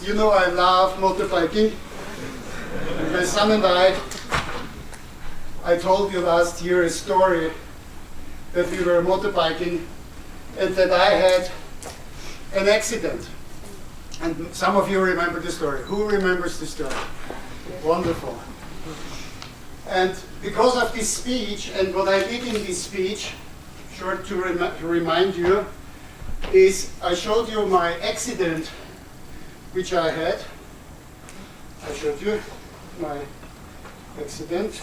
You know I love motorbiking. My son and I told you last year a story that we were motorbiking and that I had an accident. And some of you remember the story. Who remembers the story? Wonderful. And because of this speech and what I did in this speech, short to remind you, is I showed you my accident which I had. I showed you my accident.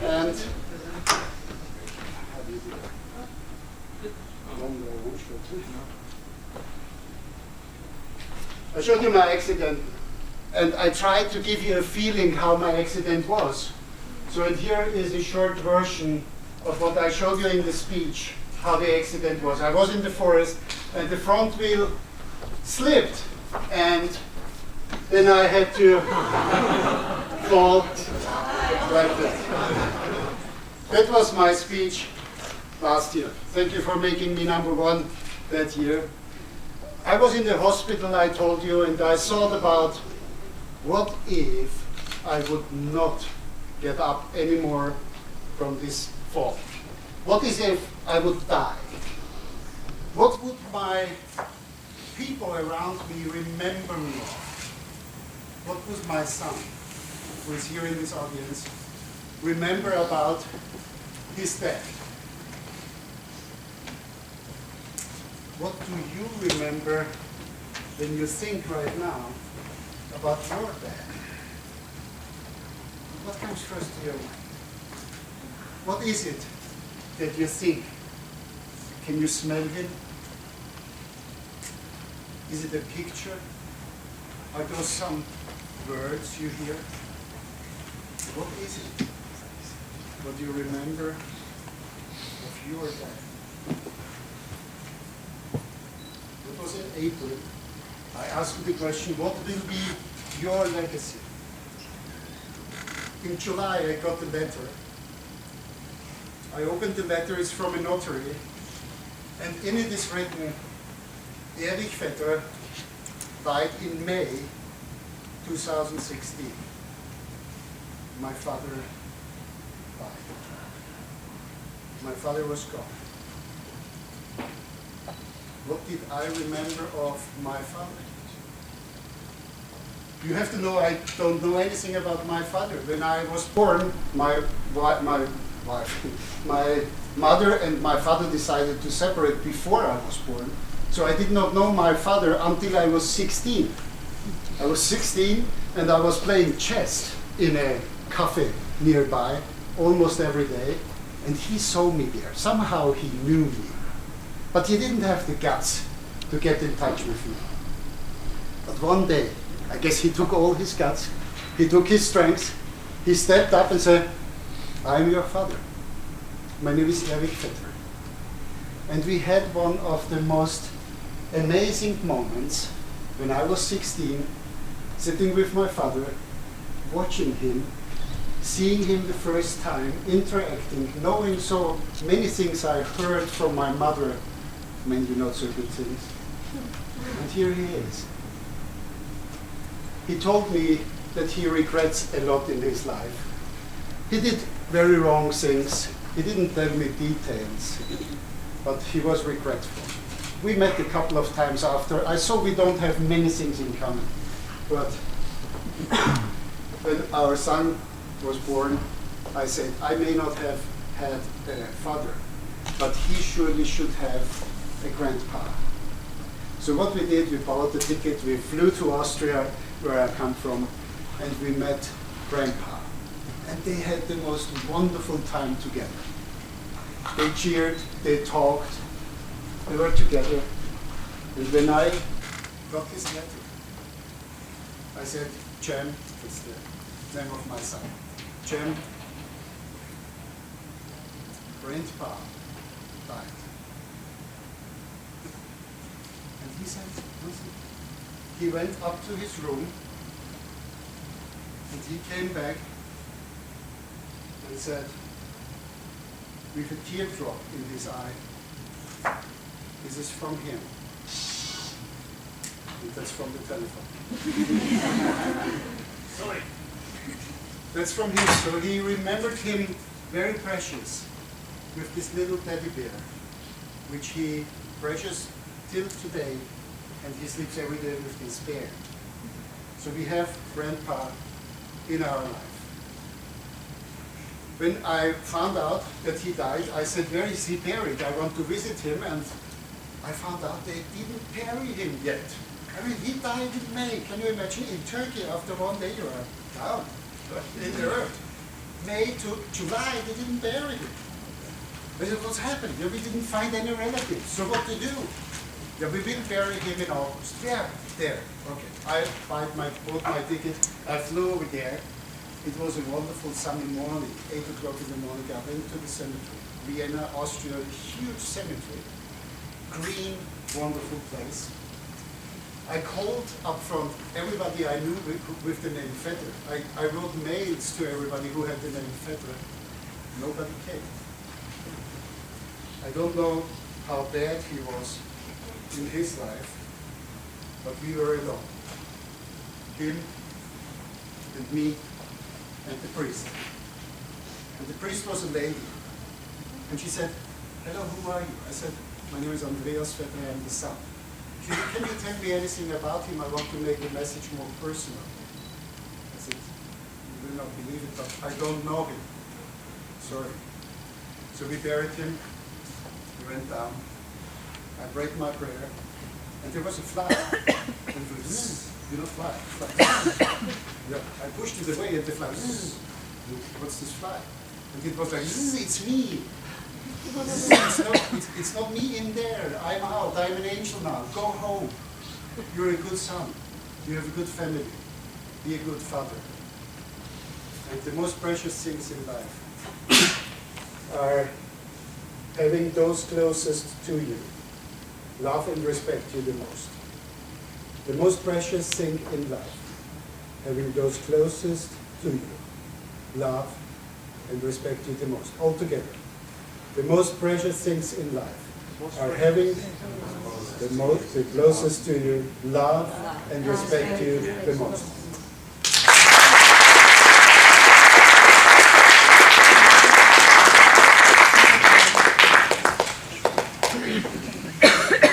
And I showed you my accident, and I tried to give you a feeling how my accident was. So and here is a short version of what I showed you in the speech, how the accident was. I was in the forest, and the front wheel slipped, and then I had to fall like that. That was my speech last year. Thank you for making me #1 that year. I was in the hospital, I told you, and I thought about what if I would not get up anymore from this fall? What is if I would die? What would my people around me remember me of? What would my son, who is here in this audience, remember about his death? What do you remember when you think right now about your dad? What comes first to your mind? What is it that you think? Can you smell him? Is it a picture? Are those some words you hear? What is it? What do you remember of your dad? It was in April. I asked you the question, what will be your legacy? In July, I got the letter. I opened the letter, it's from a notary, and in it is written, Andreas Vetr died in May 2016. My father died. My father was gone. What did I remember of my father? You have to know I don't know anything about my father. When I was born, my mother and my father decided to separate before I was born. So I did not know my father until I was 16. I was 16 and I was playing chess in a cafe nearby almost every day. And he saw me there. Somehow he knew me. But he didn't have the guts to get in touch with me. But one day, I guess he took all his guts, he took his strength, he stepped up and said, I'm your father. My name is Andreas Vetr. And we had one of the most amazing moments when I was 16, sitting with my father, watching him, seeing him the first time, interacting, knowing so many things I heard from my mother, mainly not so good things. And here he is. He told me that he regrets a lot in his life. He did very wrong things. He didn't tell me details, but he was regretful. We met a couple of times after. I saw we don't have many things in common, but when our son was born, I said, I may not have had a father, but he surely should have a grandpa. So what we did, we bought a ticket, we flew to Austria, where I come from, and we met Grandpa. And they had the most wonderful time together. They cheered, they talked, they were together. And when I got this letter, I said, Jem, that's the name of my son, Jem, Grandpa died. And he said nothing. He went up to his room and he came back and said, with a teardrop in his eye, this is from him. That's from the telephone. Sorry. That's from him. So he remembered him very precious with this little teddy bear, which he precious till today, and he sleeps every day with this bear. So we have Grandpa in our life. When I found out that he died, I said, where is he buried? I want to visit him, and I found out they didn't bury him yet. I mean, he died in May. Can you imagine? In Turkey, after 1 day, you are down in the earth. May to July, they didn't bury him. I said, what's happened? Yeah, we didn't find any relatives. So what to do? Yeah, we will bury him in August. Yeah, there. Okay. I bought my ticket. I flew over there. It was a wonderful sunny morning, 8 o'clock in the morning. I went to the cemetery. Vienna, Austria, a huge cemetery. Green, wonderful place. I called up front everybody I knew with the name Vetr. I wrote mails to everybody who had the name Vetr. Nobody came. I don't know how bad he was in his life, but we were alone. Him and me and the priest. And the priest was a lady. And she said, hello, who are you? I said, my name is Andreas Vetr, I'm the son. She said, can you tell me anything about him? I want to make the message more personal. I said, you will not believe it, but I don't know him. Sorry. So we buried him. We went down. I prayed my prayer. And there was a fly. And it was, you know, fly. Yeah, I pushed it away and the fly, what's this fly? And it was like, it's me. It's not me in there. I'm out. I'm an angel now. Go home. You're a good son. You have a good family. Be a good father. And the most precious things in life are having those closest to you love and respect you the most. The most precious thing in life, having those closest to you love and respect you the most. All together. The most precious things in life are having the closest to you love and respect you the most.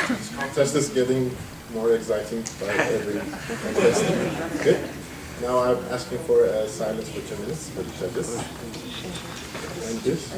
This contest is getting more exciting by every contest. Good. Now I'm asking for a silence for 2 minutes for the judges. And this.